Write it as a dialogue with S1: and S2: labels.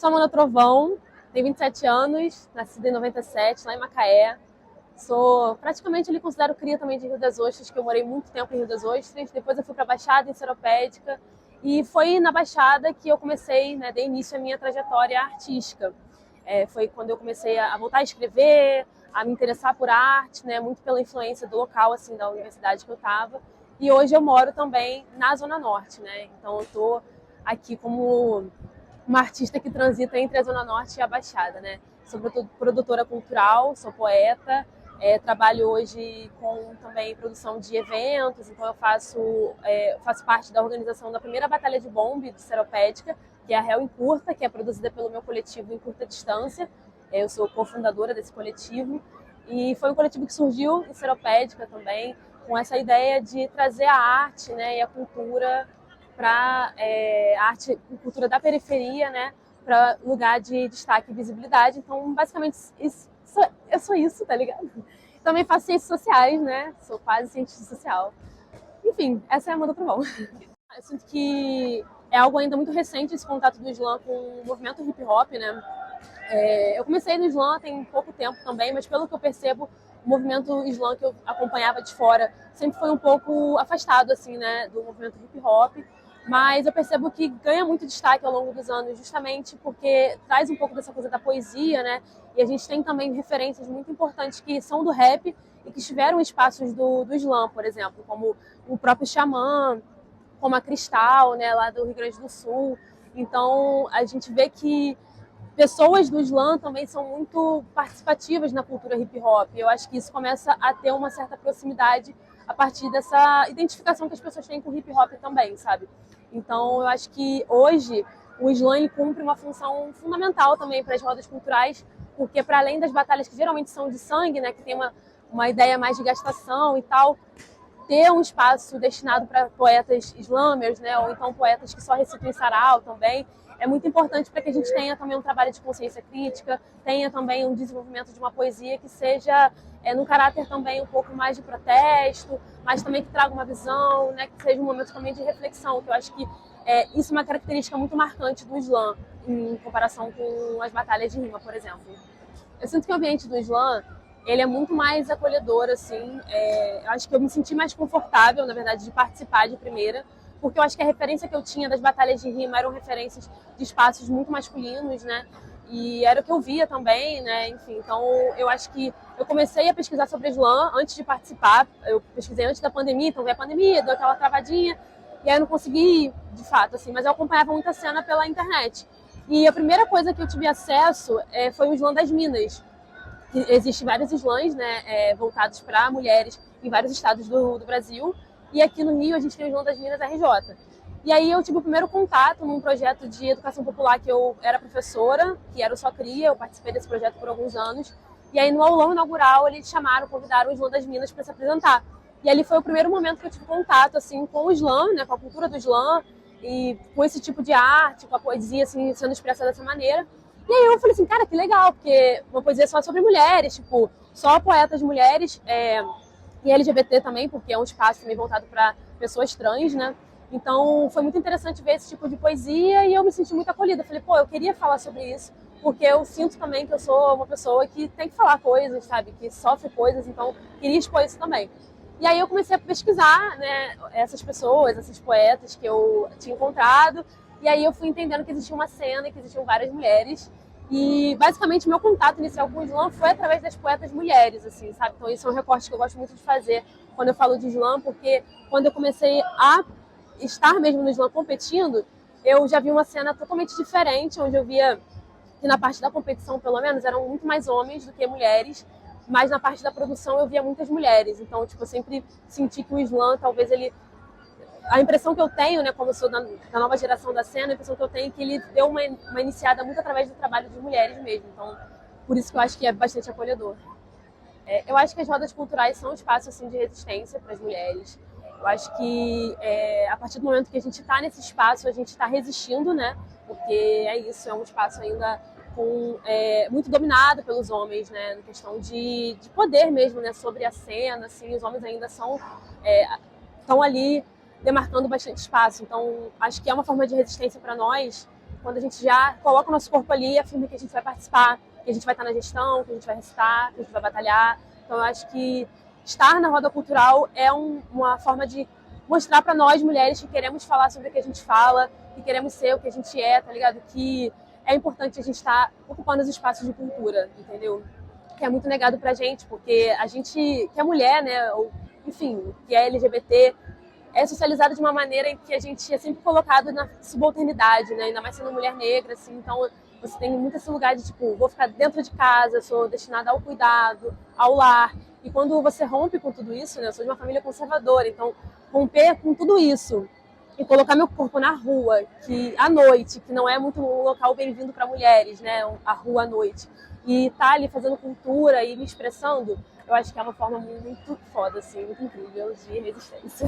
S1: Sou Amanda Trovão, tenho 27 anos, nascida em 97, lá em Macaé. Sou praticamente, ele considero cria também de Rio das Ostras, que eu morei muito tempo em Rio das Ostras. Depois eu fui para a Baixada, em Seropédica. E foi na Baixada que eu comecei, né, dei início à minha trajetória artística. Foi quando eu comecei a voltar a escrever, a me interessar por arte, né, muito pela influência do local, assim, da universidade que eu estava. E hoje eu moro também na Zona Norte, né? Então eu estou aqui como uma artista que transita entre a Zona Norte e a Baixada, né? Sou produtora cultural, sou poeta, trabalho hoje com também produção de eventos, então eu faço parte da organização da primeira Batalha de Bombe de Seropédica, que é a Réu em Curta, que é produzida pelo meu coletivo Em Curta Distância. Eu sou cofundadora desse coletivo e foi um coletivo que surgiu em Seropédica também, com essa ideia de trazer a arte, né, e a cultura para a arte e cultura da periferia, né, para lugar de destaque e visibilidade. Então, basicamente, eu sou isso, tá ligado? Também faço ciências sociais, né? Sou quase cientista social. Enfim, essa é a Amanda Trovão. Eu sinto que é algo ainda muito recente esse contato do slam com o movimento hip hop, né? Eu comecei no slam tem pouco tempo também, mas pelo que eu percebo, o movimento slam que eu acompanhava de fora sempre foi um pouco afastado, assim, né, do movimento hip hop. Mas eu percebo que ganha muito destaque ao longo dos anos, justamente porque traz um pouco dessa coisa da poesia, né? E a gente tem também referências muito importantes que são do rap e que estiveram espaços do slam, por exemplo, como o próprio Xamã, como a Cristal, né, lá do Rio Grande do Sul. Então, a gente vê que pessoas do slam também são muito participativas na cultura hip hop. Eu acho que isso começa a ter uma certa proximidade a partir dessa identificação que as pessoas têm com o hip hop também, sabe? Então, eu acho que hoje o slam cumpre uma função fundamental também para as rodas culturais, porque para além das batalhas que geralmente são de sangue, né, que tem uma ideia mais de gastação e tal, ter um espaço destinado para poetas slammers, né, ou então poetas que só recitam em sarau também, é muito importante para que a gente tenha também um trabalho de consciência crítica, tenha também um desenvolvimento de uma poesia que seja num caráter também um pouco mais de protesto, mas também que traga uma visão, né, que seja um momento também de reflexão, que eu acho que isso é uma característica muito marcante do slam, em comparação com as batalhas de rima, por exemplo. Eu sinto que o ambiente do slam, ele é muito mais acolhedor, assim, eu acho que eu me senti mais confortável, na verdade, de participar de primeira, porque eu acho que a referência que eu tinha das batalhas de rima eram referências de espaços muito masculinos, né? E era o que eu via também, né? Enfim, então eu acho que eu comecei a pesquisar sobre slam antes de participar. Eu pesquisei antes da pandemia, então veio a pandemia, deu aquela travadinha, e aí eu não consegui ir, de fato, assim, mas eu acompanhava muita cena pela internet. E a primeira coisa que eu tive acesso foi o slam das Minas. Existem vários slams, né, voltados para mulheres em vários estados do Brasil. E aqui no Rio a gente tem o Slam das Minas RJ. E aí eu tive o primeiro contato num projeto de educação popular que eu era professora, que era o Só Cria, eu participei desse projeto por alguns anos. E aí no aulão inaugural eles chamaram, convidaram o Slam das Minas para se apresentar. E ali foi o primeiro momento que eu tive contato assim, com o slam, né, com a cultura do slam, e com esse tipo de arte, com a poesia assim, sendo expressa dessa maneira. E aí eu falei assim, cara, que legal, porque uma poesia só sobre mulheres, tipo, só poetas mulheres, e LGBT também, porque é um espaço também voltado para pessoas trans, né? Então foi muito interessante ver esse tipo de poesia e eu me senti muito acolhida. Falei, pô, eu queria falar sobre isso, porque eu sinto também que eu sou uma pessoa que tem que falar coisas, sabe? Que sofre coisas, então queria expor isso também. E aí eu comecei a pesquisar, né, essas pessoas, esses poetas que eu tinha encontrado, e aí eu fui entendendo que existia uma cena e que existiam várias mulheres. E basicamente meu contato inicial com o slam foi através das poetas mulheres, assim, sabe? Então isso é um recorte que eu gosto muito de fazer quando eu falo de slam, porque quando eu comecei a estar mesmo no slam competindo, eu já vi uma cena totalmente diferente, onde eu via que na parte da competição, pelo menos, eram muito mais homens do que mulheres, mas na parte da produção eu via muitas mulheres. Então, tipo, eu sempre senti que o slam, talvez ele... A impressão que eu tenho, né, como eu sou da nova geração da cena, a impressão que eu tenho é que ele deu uma iniciada muito através do trabalho de mulheres mesmo. Então, por isso que eu acho que é bastante acolhedor. Eu acho que as rodas culturais são um espaço assim, de resistência para as mulheres. Eu acho que a partir do momento que a gente está nesse espaço, a gente está resistindo, né? Porque é isso, é um espaço ainda muito dominado pelos homens, né? Na questão de poder mesmo, né? Sobre a cena, assim, os homens ainda estão ali demarcando bastante espaço. Então, acho que é uma forma de resistência para nós quando a gente já coloca o nosso corpo ali e afirma que a gente vai participar, que a gente vai estar na gestão, que a gente vai recitar, que a gente vai batalhar. Então eu acho que estar na roda cultural é uma forma de mostrar para nós mulheres que queremos falar sobre o que a gente fala, que queremos ser o que a gente é, tá ligado? Que é importante a gente estar ocupando os espaços de cultura, entendeu? Que é muito negado pra gente, porque a gente que é mulher, né, ou enfim, que é LGBT, é socializado de uma maneira em que a gente é sempre colocado na subalternidade, né? Ainda mais sendo mulher negra, assim. Então, você tem muito esse lugar de, tipo, vou ficar dentro de casa, sou destinada ao cuidado, ao lar. E quando você rompe com tudo isso, né? Eu sou de uma família conservadora, então romper com tudo isso e colocar meu corpo na rua, que à noite, que não é muito um local bem-vindo para mulheres, né? A rua à noite. E tá ali fazendo cultura e me expressando, eu acho que é uma forma muito foda, assim, muito incrível de resistência.